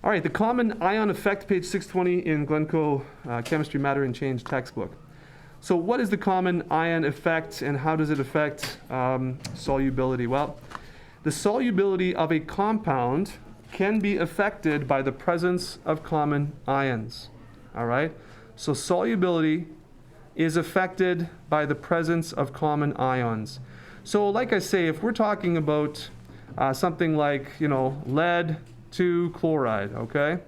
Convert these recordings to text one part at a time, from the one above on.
All right, the common ion effect, page 620 in Glencoe Chemistry Matter and Change textbook. So what is the common ion effect and how does it affect solubility? Well, the solubility of a compound can be affected by the presence of common ions. All right, so solubility is affected by the presence of common ions. So like I say, if we're talking about something like, lead to chloride, okay?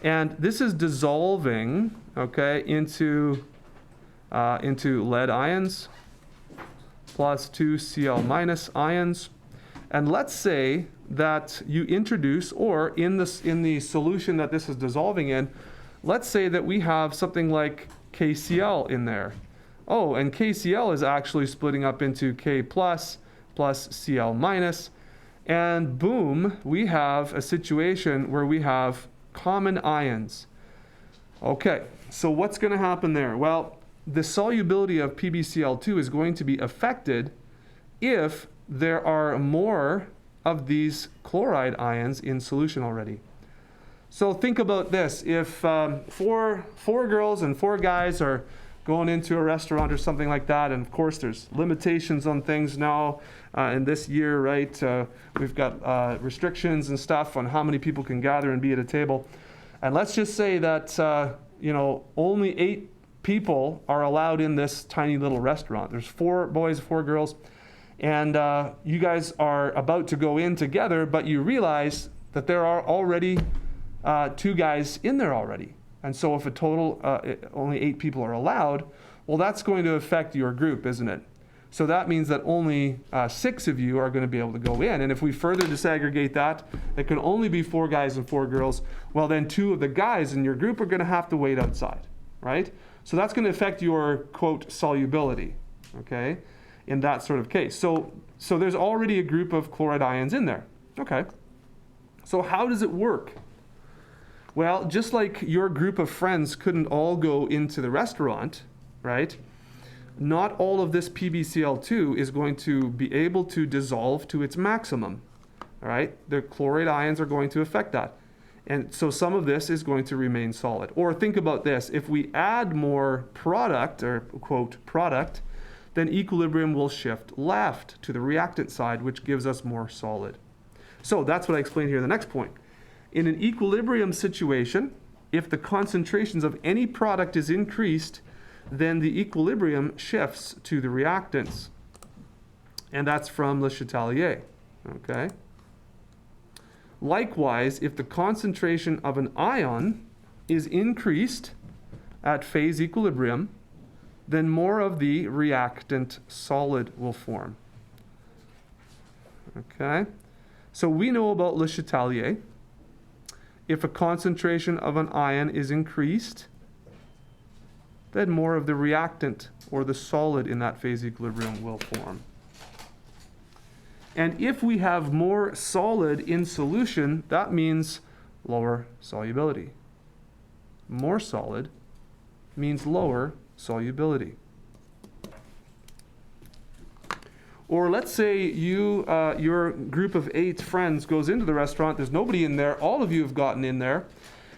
And this is dissolving, okay, into lead ions plus 2 Cl minus ions. And let's say that you introduce, or in the solution that this is dissolving in, let's say that we have something like KCl in there. Oh, and KCl is actually splitting up into K plus Cl minus. And boom, we have a situation where we have common ions. Okay, so what's going to happen there? Well, the solubility of PbCl2 is going to be affected if there are more of these chloride ions in solution already. So think about this. If four girls and 4 guys are going into a restaurant or something like that, and of course there's limitations on things now in this year, right? We've got restrictions and stuff on how many people can gather and be at a table. And let's just say that only 8 people are allowed in this tiny little restaurant. There's 4 boys, 4 girls, and you guys are about to go in together, but you realize that there are already 2 guys in there already. And so if a total only 8 people are allowed, well, that's going to affect your group, isn't it? So that means that only 6 of you are going to be able to go in. And if we further disaggregate that, it can only be 4 guys and 4 girls. Well, then 2 of the guys in your group are going to have to wait outside, right? So that's going to affect your, quote, solubility, okay, in that sort of case. So there's already a group of chloride ions in there. Okay. So how does it work? Well, just like your group of friends couldn't all go into the restaurant, right? Not all of this PbCl2 is going to be able to dissolve to its maximum, all right? The chloride ions are going to affect that. And so some of this is going to remain solid. Or think about this. If we add more product, or quote, product, then equilibrium will shift left to the reactant side, which gives us more solid. So that's what I explained here in the next point. In an equilibrium situation, if the concentrations of any product is increased, then the equilibrium shifts to the reactants. And that's from Le Chatelier, okay? Likewise, if the concentration of an ion is increased at phase equilibrium, then more of the reactant solid will form. Okay? So we know about Le Chatelier. If a concentration of an ion is increased, then more of the reactant or the solid in that phase equilibrium will form. And if we have more solid in solution, that means lower solubility. More solid means lower solubility. Or let's say your group of 8 friends goes into the restaurant, there's nobody in there, all of you have gotten in there,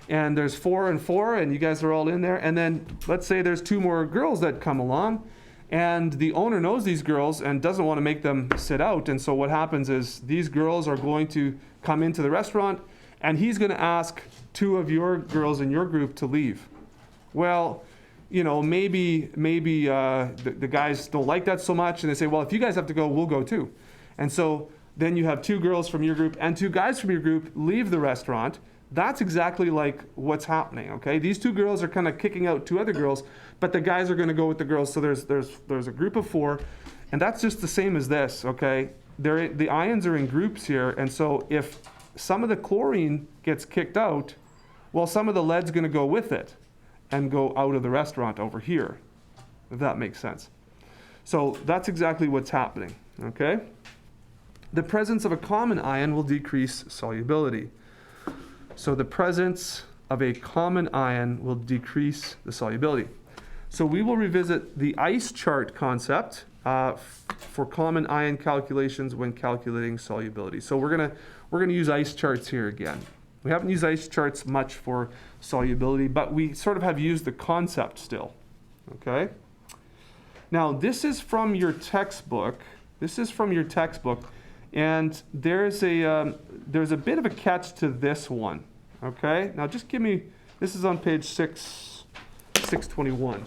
and there's 4 and 4, and you guys are all in there, and then let's say there's 2 more girls that come along, and the owner knows these girls and doesn't want to make them sit out, and so what happens is these girls are going to come into the restaurant, and he's going to ask 2 of your girls in your group to leave. Well, maybe the guys don't like that so much, and they say, well, if you guys have to go, we'll go too. And so then you have 2 girls from your group and 2 guys from your group leave the restaurant. That's exactly like what's happening, okay? These 2 girls are kind of kicking out 2 other girls, but the guys are going to go with the girls. So there's a group of 4, and that's just the same as this, okay? The ions are in groups here, and so if some of the chlorine gets kicked out, well, some of the lead's going to go with it and go out of the restaurant over here, if that makes sense. So that's exactly what's happening, okay? The presence of a common ion will decrease solubility. So the presence of a common ion will decrease the solubility. So we will revisit the ice chart concept for common ion calculations when calculating solubility. So we're gonna use ice charts here again. We haven't used ice charts much for solubility, but we sort of have used the concept still, okay? Now, this is from your textbook. And there's a bit of a catch to this one, okay? Now, just give me, this is on page 621.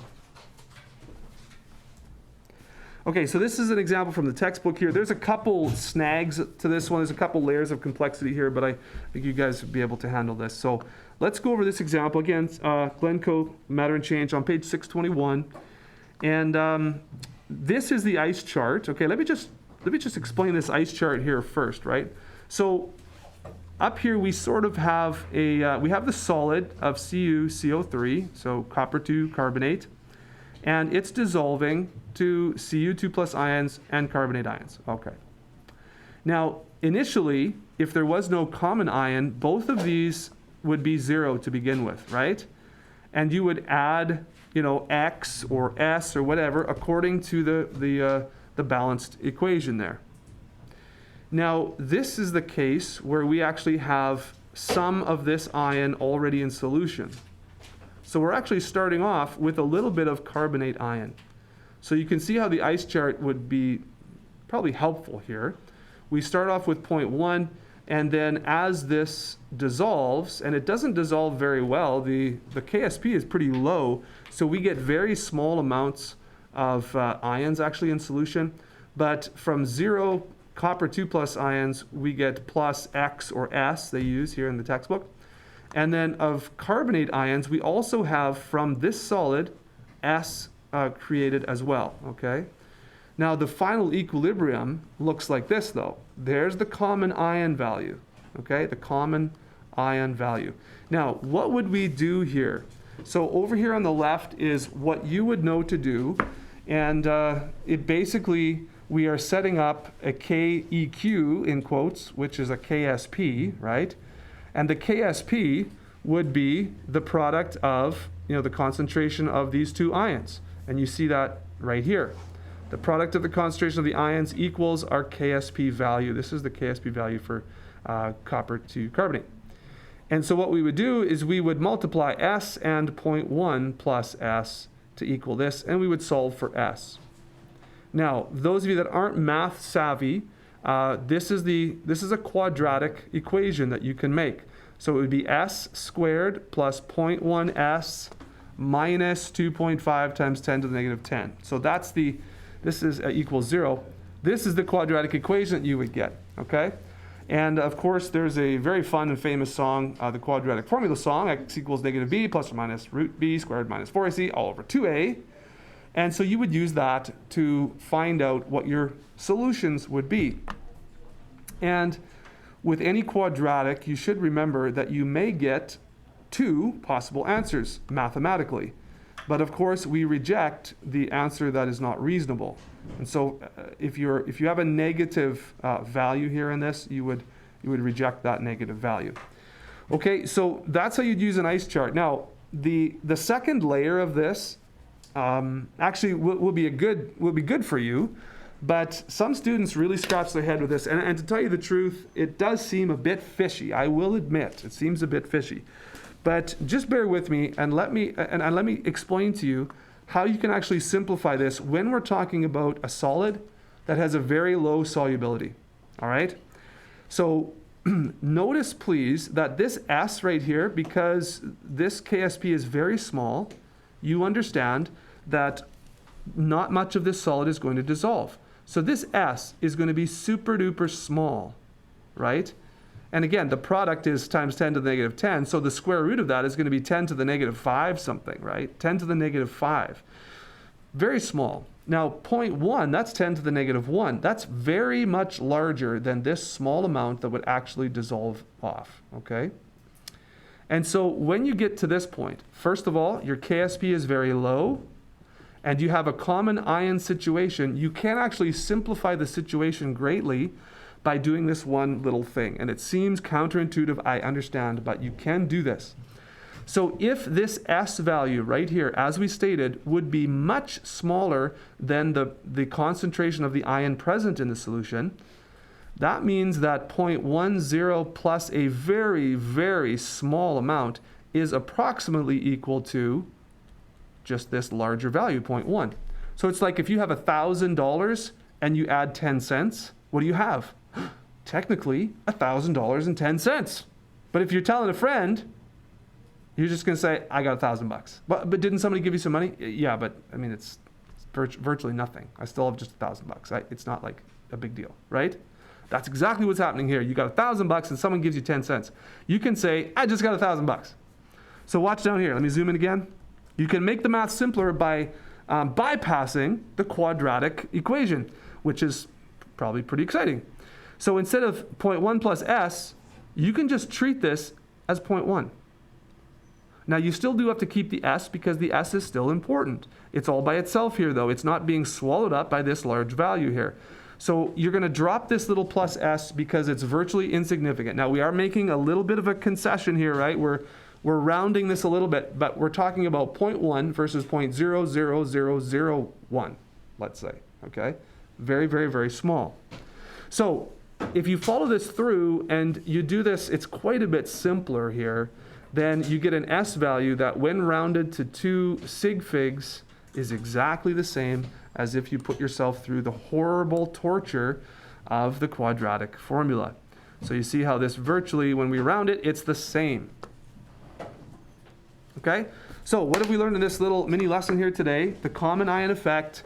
Okay, so this is an example from the textbook here. There's a couple snags to this one. There's a couple layers of complexity here, but I think you guys would be able to handle this. So let's go over this example. Again, Glencoe Matter and Change on page 621. And this is the ice chart. Okay, let me just explain this ice chart here first, right? So up here we sort of have we have the solid of CuCO3, so copper 2 carbonate, and it's dissolving to Cu2 plus ions and carbonate ions. Okay. Now, initially, if there was no common ion, both of these would be 0 to begin with, right? And you would add, X or S or whatever according to the balanced equation there. Now, this is the case where we actually have some of this ion already in solution. So we're actually starting off with a little bit of carbonate ion. So you can see how the ice chart would be probably helpful here. We start off with 0.1, and then as this dissolves, and it doesn't dissolve very well, the KSP is pretty low, so we get very small amounts of ions actually in solution. But from 0 copper 2 plus ions, we get plus X or S, they use here in the textbook. And then of carbonate ions, we also have from this solid S created as well, okay? Now the final equilibrium looks like this though. There's the common ion value, okay? The common ion value. Now, what would we do here? So over here on the left is what you would know to do, and it basically, we are setting up a KEQ in quotes, which is a KSP, right? And the KSP would be the product of, the concentration of these two ions. And you see that right here. The product of the concentration of the ions equals our KSP value. This is the KSP value for copper 2 carbonate. And so what we would do is we would multiply S and 0.1 plus S to equal this, and we would solve for S. Now, those of you that aren't math savvy, this is a quadratic equation that you can make. So it would be S squared plus 0.1 S minus 2.5 times 10 to the negative 10. So this is equals 0. This is the quadratic equation that you would get, okay? And of course, there's a very fun and famous song, the quadratic formula song, x equals negative b plus or minus root b squared minus 4ac all over 2a. And so you would use that to find out what your solutions would be. And with any quadratic, you should remember that you may get 2 possible answers mathematically. But of course, we reject the answer that is not reasonable. And so if you have a negative value here in this, you would reject that negative value. Okay, so that's how you'd use an ice chart. Now, the second layer of this actually will be good for you, but some students really scratch their head with this. And to tell you the truth, it does seem a bit fishy. I will admit, it seems a bit fishy. But just bear with me and let me explain to you how you can actually simplify this when we're talking about a solid that has a very low solubility. All right? So notice, please, that this S right here, because this KSP is very small, you understand that not much of this solid is going to dissolve. So this S is going to be super duper small, right? And again, the product is times 10 to the negative 10, so the square root of that is going to be 10 to the negative 5 something, right? 10 to the negative 5. Very small. Now, 0.1, that's 10 to the negative 1. That's very much larger than this small amount that would actually dissolve off, okay? And so when you get to this point, first of all, your KSP is very low, and you have a common ion situation. You can actually simplify the situation greatly by doing this one little thing. And it seems counterintuitive, I understand, but you can do this. So if this S value right here, as we stated, would be much smaller than the concentration of the ion present in the solution, that means that 0.10 plus a very, very small amount is approximately equal to just this larger value, 0.1. So it's like if you have $1,000 and you add 10 cents, what do you have? Technically, $1,000.10. But if you're telling a friend, you're just going to say, I got $1,000. But didn't somebody give you some money? Yeah, but I mean, it's virtually nothing. I still have just $1,000. It's not like a big deal, right? That's exactly what's happening here. You got $1,000 and someone gives you 10 cents. You can say, I just got $1,000. So watch down here. Let me zoom in again. You can make the math simpler by bypassing the quadratic equation, which is probably pretty exciting. So instead of 0.1 plus s, you can just treat this as 0.1. Now you still do have to keep the s because the s is still important. It's all by itself here though. It's not being swallowed up by this large value here. So you're going to drop this little plus s because it's virtually insignificant. Now we are making a little bit of a concession here, right? We're rounding this a little bit, but we're talking about 0.1 versus 0.00001, let's say, okay? Very, very, very small. So if you follow this through and you do this, it's quite a bit simpler here, then you get an s value that when rounded to 2 sig figs is exactly the same as if you put yourself through the horrible torture of the quadratic formula. So you see how this virtually, when we round it, it's the same. Okay, so what have we learned in this little mini lesson here today? The common ion effect.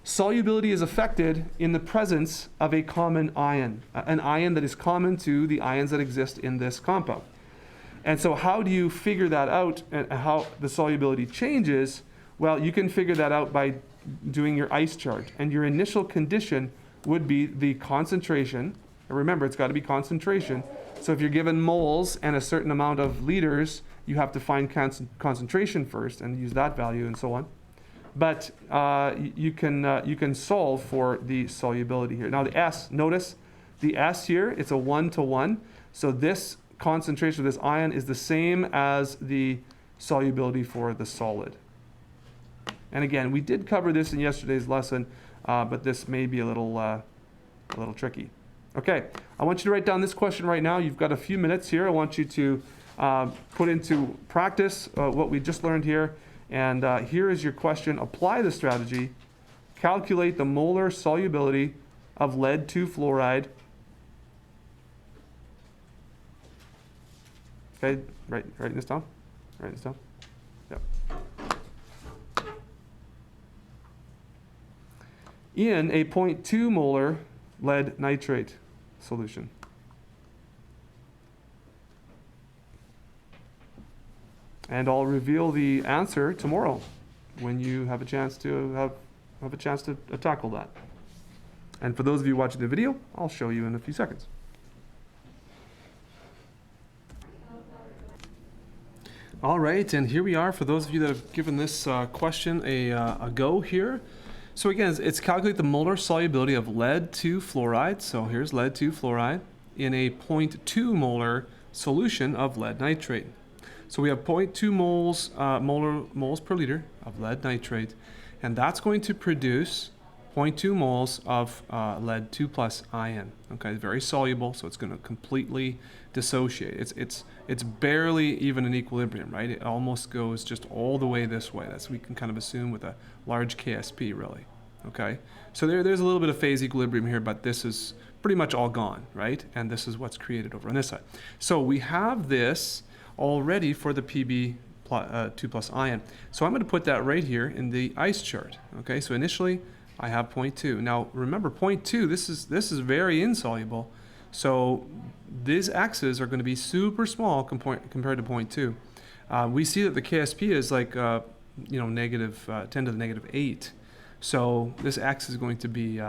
Solubility is affected in the presence of a common ion, an ion that is common to the ions that exist in this compound. And so how do you figure that out and how the solubility changes? Well, you can figure that out by doing your ice chart. And your initial condition would be the concentration. And remember, it's got to be concentration. So if you're given moles and a certain amount of liters, you have to find concentration first and use that value and so on. But you can solve for the solubility here. Now the S, notice the S here, it's a 1-to-1. So this concentration of this ion is the same as the solubility for the solid. And again, we did cover this in yesterday's lesson, but this may be a little tricky. Okay, I want you to write down this question right now. You've got a few minutes here. I want you to put into practice what we just learned here. And here is your question. Apply the strategy. Calculate the molar solubility of lead 2 fluoride. Okay, writing this down? Writing this down? Yep. In a 0.2 molar lead nitrate solution. And I'll reveal the answer tomorrow when you have a chance to tackle that. And for those of you watching the video, I'll show you in a few seconds. All right, and here we are for those of you that have given this question a go here. So again, it's calculate the molar solubility of lead 2 fluoride. So here's lead 2 fluoride in a 0.2 molar solution of lead nitrate. So we have 0.2 moles per liter of lead nitrate, and that's going to produce 0.2 moles of lead 2 plus ion. Okay, very soluble, so it's going to completely dissociate. It's barely even in equilibrium, right? It almost goes just all the way this way. That's we can kind of assume with a large KSP, really. Okay, so there's a little bit of phase equilibrium here, but this is pretty much all gone, right? And this is what's created over on this side. So we have this already for the Pb 2 plus ion. So I'm going to put that right here in the ice chart. Okay, so initially I have 0.2. Now remember 0.2, this is very insoluble. So these x's are going to be super small compared to 0.2. We see that the KSP is like negative 10 to the negative 8. So this x is going to be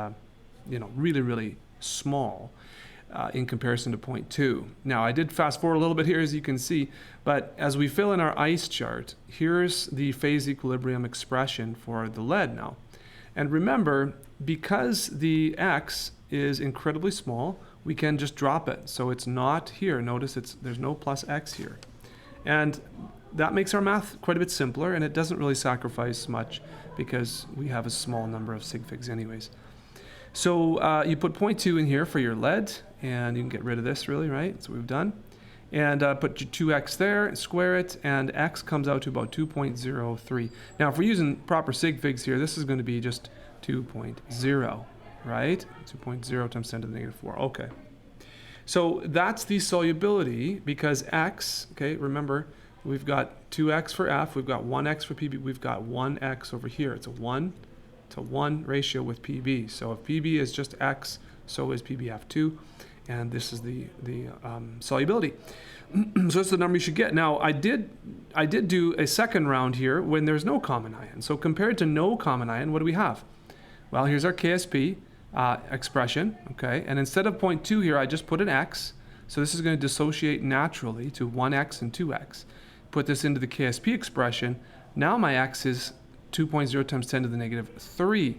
really, really small. In comparison to 0.2. Now I did fast forward a little bit here as you can see, but as we fill in our ice chart, here's the phase equilibrium expression for the lead now. And remember, because the x is incredibly small, we can just drop it. So it's not here. Notice there's no plus x here. And that makes our math quite a bit simpler, and it doesn't really sacrifice much because we have a small number of sig figs anyways. So you put 0.2 in here for your lead, and you can get rid of this really, right? That's what we've done. And put your 2x there, square it, and x comes out to about 2.03. Now, if we're using proper sig figs here, this is going to be just 2.0, right? 2.0 times 10 to the negative 4. Okay. So that's the solubility because x, okay, remember, we've got 2x for F, we've got 1x for PB, we've got 1x over here. It's a 1 to 1 ratio with PB. So if PB is just x, so is PBF2. And this is the solubility. So that's the number you should get. Now, I did do a second round here when there's no common ion. So compared to no common ion, what do we have? Well, here's our KSP expression, okay? And instead of 0.2 here, I just put an x. So this is going to dissociate naturally to 1x and 2x. Put this into the KSP expression. Now my x is 2.0 times 10 to the negative 3.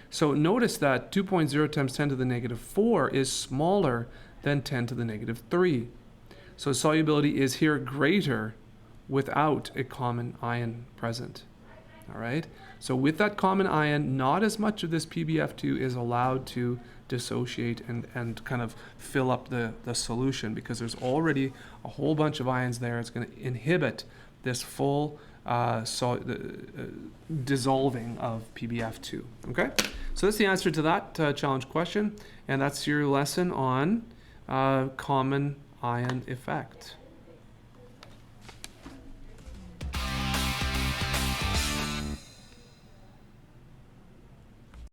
So notice that 2.0 times 10 to the negative 4 is smaller than 10 to the negative 3. So solubility is here greater without a common ion present. All right? So with that common ion, not as much of this PBF2 is allowed to dissociate and kind of fill up the solution because there's already a whole bunch of ions there. It's going to inhibit this full dissolving of PBF2. Okay, so that's the answer to that challenge question, and that's your lesson on common ion effect.